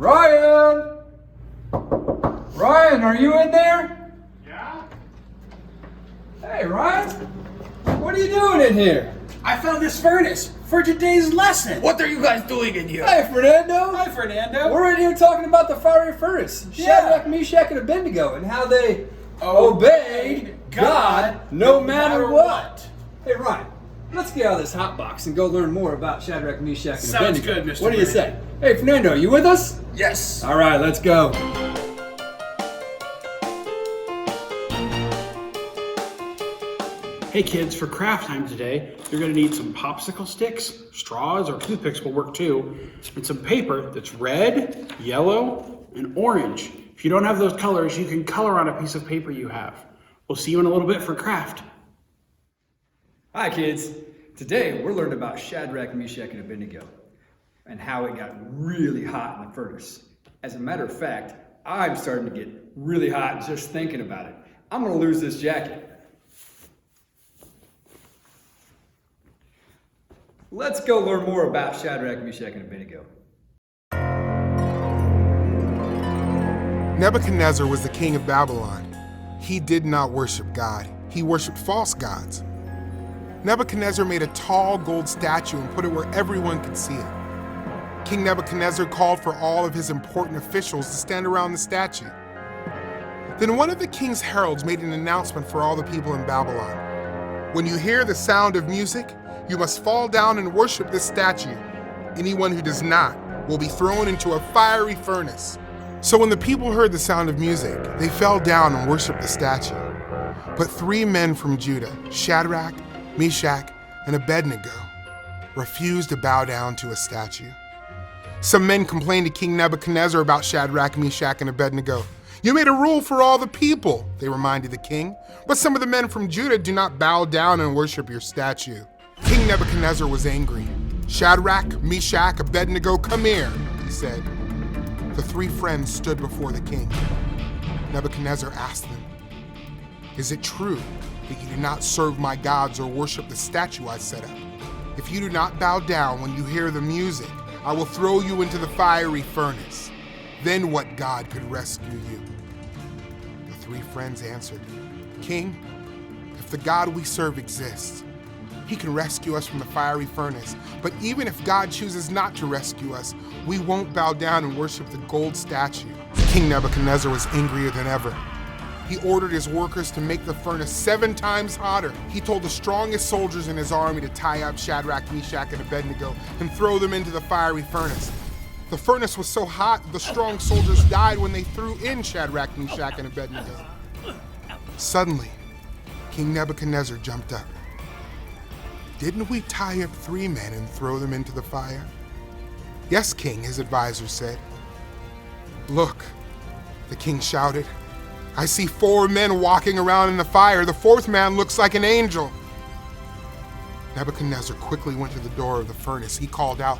Ryan! Ryan, are you in there? Yeah? Hey, Ryan. What are you doing in here? I found this furnace for today's lesson. What are you guys doing in here? Hey, Fernando. Hi, Fernando. We're right here talking about the fiery furnace, Yeah. Shadrach, Meshach, and Abednego, and how they obeyed God no matter what. Hey, Ryan, let's get out of this hot box and go learn more about Shadrach, Meshach, and Sounds Abednego. good, Mr. What do you say? Hey, Fernando, you with us? Yes. All right, let's go. Hey kids, for craft time today, you're gonna need some popsicle sticks, straws or toothpicks will work too, and some paper that's red, yellow, and orange. If you don't have those colors, you can color on a piece of paper you have. We'll see you in a little bit for craft. Hi, kids. Today, we're learning about Shadrach, Meshach, and Abednego and how it got really hot in the furnace. As a matter of fact, I'm starting to get really hot just thinking about it. I'm going to lose this jacket. Let's go learn more about Shadrach, Meshach, and Abednego. Nebuchadnezzar was the king of Babylon. He did not worship God. He worshiped false gods. Nebuchadnezzar made a tall gold statue and put it where everyone could see it. King Nebuchadnezzar called for all of his important officials to stand around the statue. Then one of the king's heralds made an announcement for all the people in Babylon. When you hear the sound of music, you must fall down and worship this statue. Anyone who does not will be thrown into a fiery furnace. So when the people heard the sound of music, they fell down and worshiped the statue. But 3 men from Judah, Shadrach, Meshach, and Abednego, refused to bow down to a statue. Some men complained to King Nebuchadnezzar about Shadrach, Meshach, and Abednego. You made a rule for all the people, they reminded the king, but some of the men from Judah do not bow down and worship your statue. King Nebuchadnezzar was angry. Shadrach, Meshach, Abednego, come here, he said. The 3 friends stood before the king. Nebuchadnezzar asked them, is it true that you do not serve my gods or worship the statue I set up? If you do not bow down when you hear the music, I will throw you into the fiery furnace. Then what God could rescue you? The 3 friends answered, King, if the God we serve exists, he can rescue us from the fiery furnace. But even if God chooses not to rescue us, we won't bow down and worship the gold statue. King Nebuchadnezzar was angrier than ever. He ordered his workers to make the furnace 7 times hotter. He told the strongest soldiers in his army to tie up Shadrach, Meshach, and Abednego and throw them into the fiery furnace. The furnace was so hot, the strong soldiers died when they threw in Shadrach, Meshach, and Abednego. Suddenly, King Nebuchadnezzar jumped up. Didn't we tie up 3 men and throw them into the fire? Yes, King, his advisor said. Look, the king shouted. I see 4 men walking around in the fire. The 4th man looks like an angel. Nebuchadnezzar quickly went to the door of the furnace. He called out,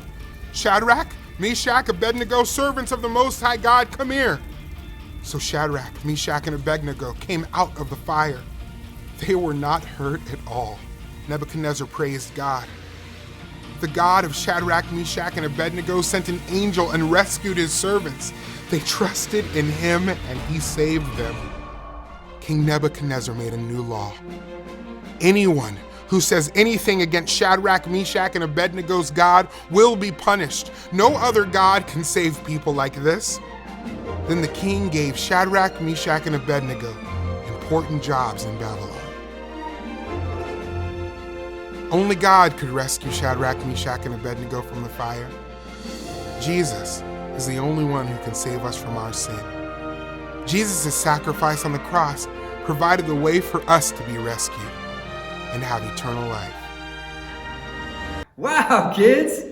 Shadrach, Meshach, Abednego, servants of the Most High God, come here. So Shadrach, Meshach, and Abednego came out of the fire. They were not hurt at all. Nebuchadnezzar praised God. The God of Shadrach, Meshach, and Abednego sent an angel and rescued his servants. They trusted in him and he saved them. King Nebuchadnezzar made a new law. Anyone who says anything against Shadrach, Meshach, and Abednego's God will be punished. No other God can save people like this. Then the king gave Shadrach, Meshach, and Abednego important jobs in Babylon. Only God could rescue Shadrach, Meshach, and Abednego from the fire. Jesus is the only one who can save us from our sin. Jesus' sacrifice on the cross provided the way for us to be rescued and have eternal life. Wow, kids!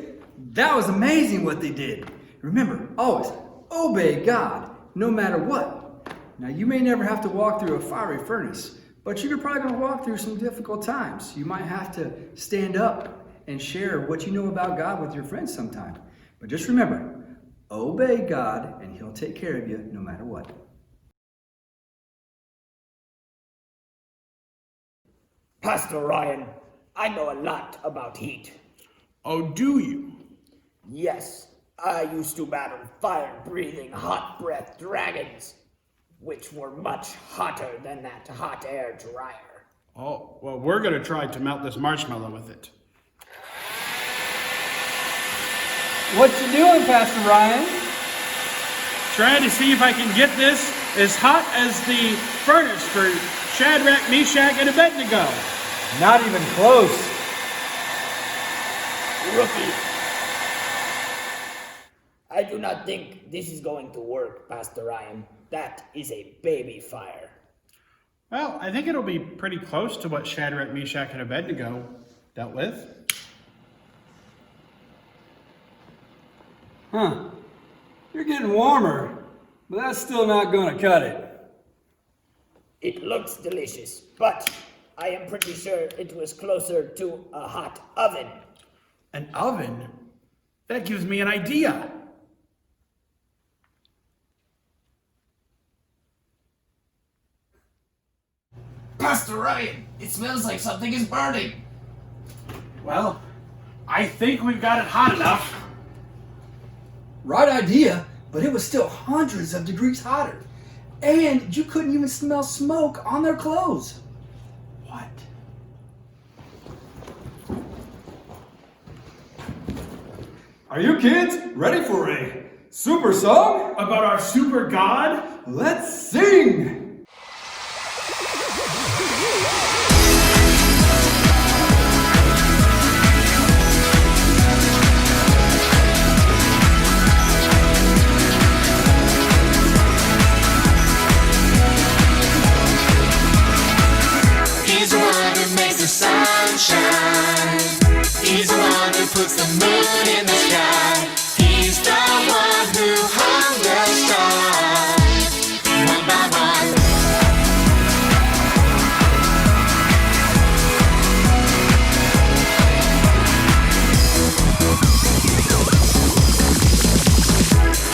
That was amazing what they did. Remember, always obey God, no matter what. Now, you may never have to walk through a fiery furnace, but you're probably going to walk through some difficult times. You might have to stand up and share what you know about God with your friends sometime. But just remember, obey God and he'll take care of you no matter what. Pastor Ryan, I know a lot about heat. Oh, do you? Yes, I used to battle fire-breathing, hot-breath dragons, which were much hotter than that hot air dryer. Oh, well, we're gonna try to melt this marshmallow with it. What you doing, Pastor Ryan? Trying to see if I can get this as hot as the furnace for Shadrach, Meshach, and Abednego. Not even close. Rookie. I do not think this is going to work, Pastor Ryan. That is a baby fire. Well, I think it'll be pretty close to what Shadrach, Meshach, and Abednego dealt with. Huh. You're getting warmer, but that's still not gonna cut it. It looks delicious, but I am pretty sure it was closer to a hot oven. An oven? That gives me an idea. Pastor Ryan, it smells like something is burning. Well, I think we've got it hot enough. Right idea, but it was still hundreds of degrees hotter. And you couldn't even smell smoke on their clothes. What? Are you kids ready for a super song? About our super god? Let's sing! He's the one who makes the sun shine. He's the one who puts the moon in the sky. He's the one who hung the stars one by one.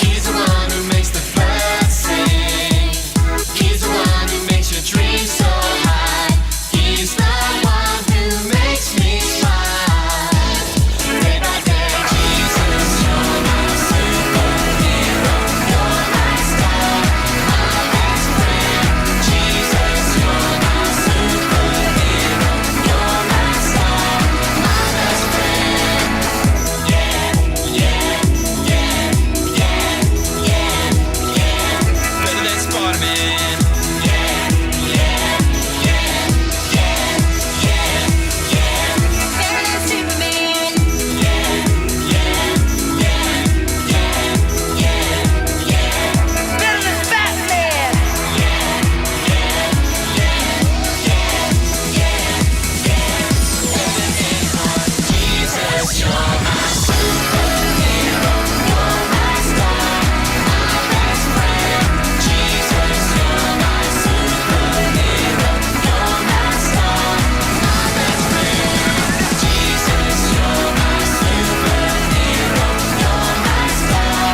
He's the one who makes the birds sing. He's the one who makes your dreams so high. He's the one who makes me smile. Day by day, Jesus, you're my superhero. You're my star, my best friend. Jesus, you're my superhero. You're my star, my best friend. Yeah, yeah, yeah, yeah, yeah, yeah. Better than Spider-Man. Yeah, yeah, yeah, yeah, yeah, yeah. Better than Superman. Yeah, yeah, yeah, yeah, yeah, yeah. Better than Batman. Yeah, yeah, yeah, yeah, yeah, yeah. Better than anyone. Jesus, you're my superhero. You're my star, my best friend. Jesus, you're my superhero. You're my star, my best friend. Jesus, you're my superhero. You're my star,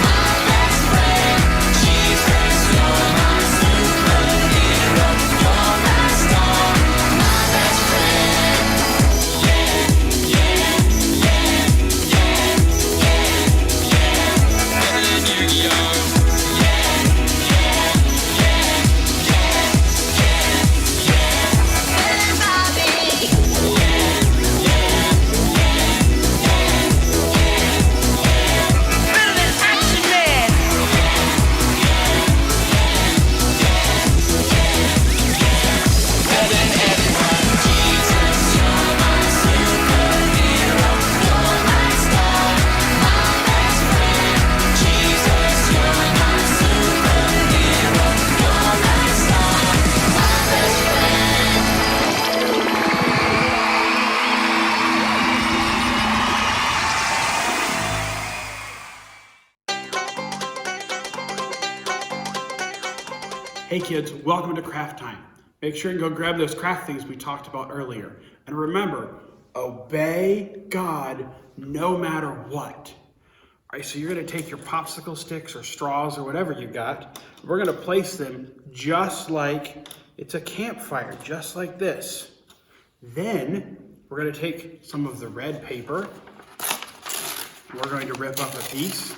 my best friend. Jesus, you're my superhero. You're my star, my best friend. Yeah, yeah, yeah, yeah, yeah, yeah. Better than Yu-Gi-Oh! Yeah, yeah, yeah, yeah, yeah, yeah. Better than Bobby. Yeah, yeah, yeah, yeah, yeah, yeah. Better than Action Man. Better than everyone. Jesus, you're my superhero. You're my star, my best friend. Jesus, you're my superhero. You're my star, my best friend. Hey kids, welcome to Craft Time. Make sure and go grab those craft things we talked about earlier. And remember, obey God no matter what. All right, so you're gonna take your popsicle sticks or straws or whatever you got. We're gonna place them just like it's a campfire, just like this. Then we're gonna take some of the red paper We're going to rip up a piece.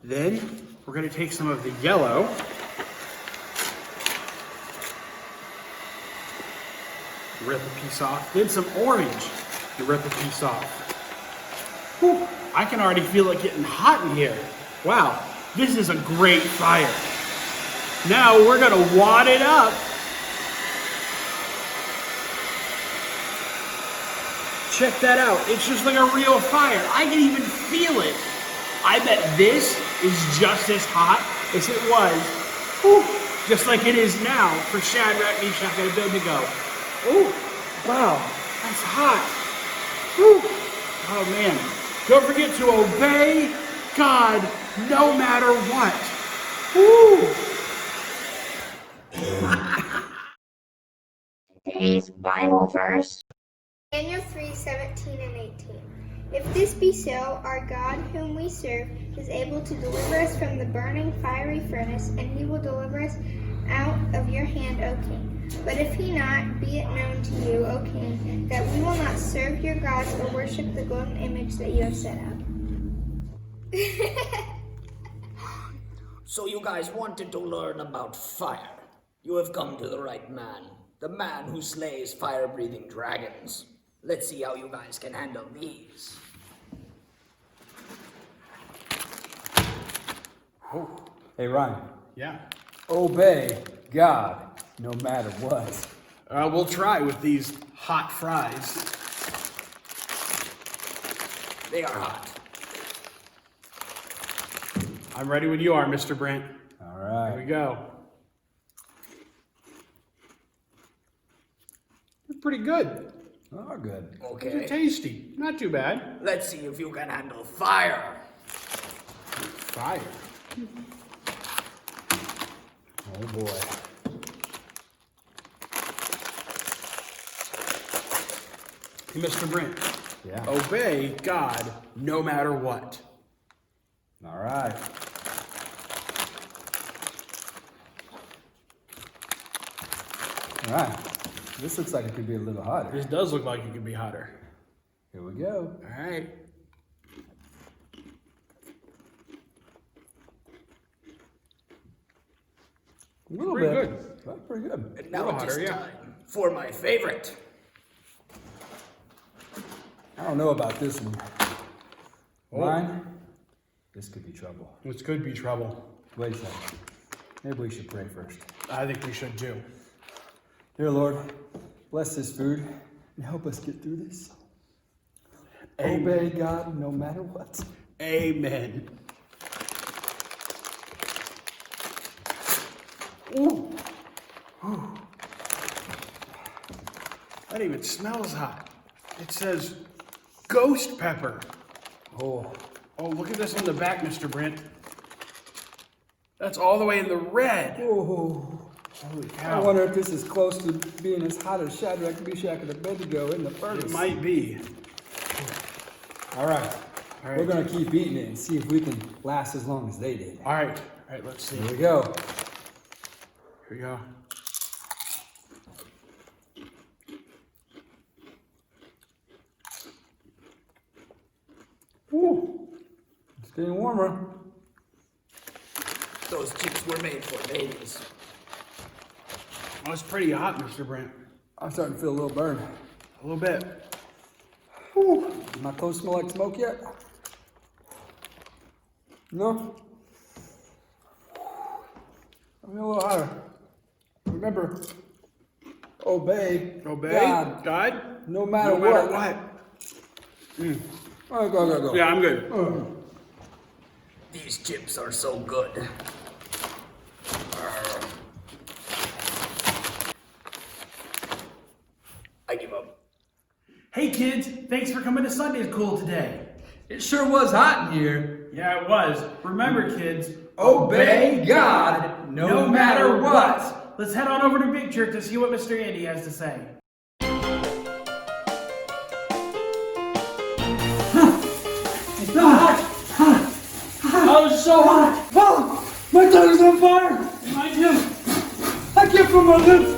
Then we're going to take some of the yellow. Rip a piece off. Then some orange. You rip a piece off. Whew, I can already feel it getting hot in here. Wow, this is a great fire. Now we're going to wad it up. Check that out. It's just like a real fire. I can even feel it. I bet this is just as hot as it was, just like it is now for Shadrach, Meshach, and Abednego. Oh, wow, that's hot. Whew. Oh man, don't forget to obey God no matter what. Woo. Today's Bible verse. Daniel 3:17 and 18. If this be so, our God, whom we serve, is able to deliver us from the burning fiery furnace, and he will deliver us out of your hand, O king. But if he not, be it known to you, O king, that we will not serve your gods or worship the golden image that you have set up. So you guys wanted to learn about fire. You have come to the right man. The man who slays fire-breathing dragons. Let's see how you guys can handle these. Hey, Ryan, Yeah. obey God no matter what. We'll try with these hot fries. They are hot. I'm ready when you are, Mr. Brent. All Here we right. go. They're pretty good. Oh, good. They're Okay. tasty. Not too bad. Let's see if you can handle fire. Fire. Oh, boy. Hey, Mr. Brent. Yeah. Obey God no matter what. All right. All right. This looks like it could be a little hotter. This does look like it could be hotter. Here we go. All right. A little Pretty bit. good. Well, pretty good. And now Little it is hotter, yeah. time for my favorite. I don't know about this one. Oh. Ryan, this could be trouble. This could be trouble. Wait a second. Maybe we should pray first. I think we should too. Dear Lord, bless this food and help us get through this. Obey God no matter what. Amen. Ooh. Ooh. That even smells hot. It says ghost pepper. Oh, Oh, look at this on the back, Mr. Brent. That's all the way in the red. oh. Holy I cow. wonder if this is close to being as hot as Shadrach, Meshach, and Abednego in the furnace. It might be. All right. All right. We're going to keep eating it and see if we can last as long as they did. All right. All right, let's see. Here we go. Here we go. Ooh, it's getting warmer. Those chips were made for babies. Oh, it's pretty hot, Mr. Brent. I'm starting to feel a little burn. A little bit. Ooh, does my clothes smell like smoke yet? No? I'm a little hotter. Remember, obey, Obey God, no matter, no matter what. what. Go. Yeah, I'm good. These chips are so good. I give up. Hey kids, thanks for coming to Sunday School today. It sure was hot in here. Yeah, it was. Remember, kids, Obey God no matter what. Let's head on over to Big Church to see what Mr. Andy has to say. Oh, it's so hot. Oh, my tongue is on fire. Mine too. I can't feel my lips.